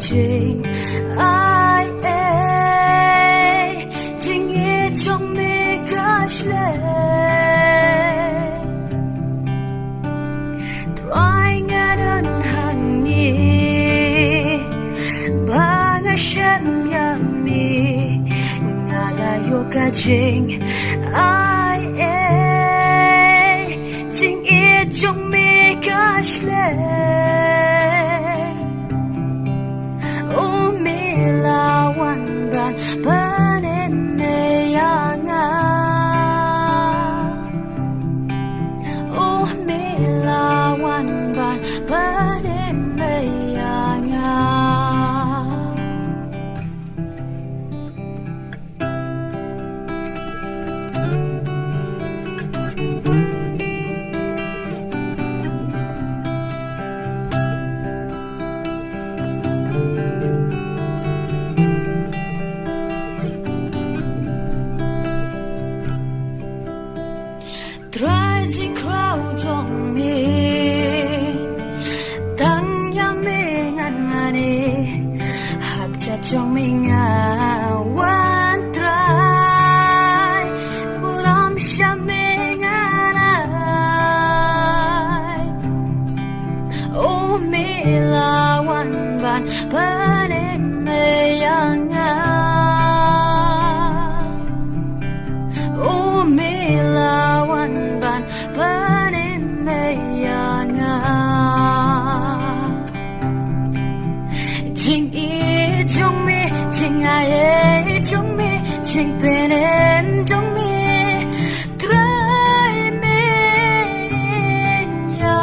jing ai ai jing ye trong me kashle trying at an hangi banga shem yami ngala yoka jing ai ai jing ye trong me kashle panen meyanga oh melawan ban panen meyanga Rising crowd on me Tang yaming anane Hagcha chong minga One try Bulam shaming anay Oh mila wan ban Panem meyanga Oh mila panen meyanga jing e jong me jing ai jong me jing penem jong me try me ya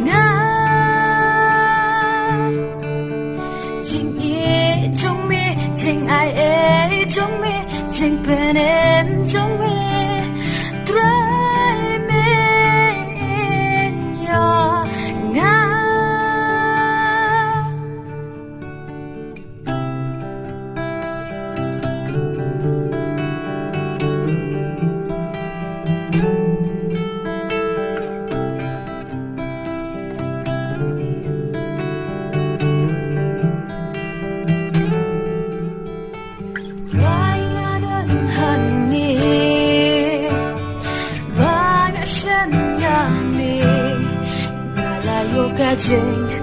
na jing e jong me jing ai jong me jing penem jong me try Jing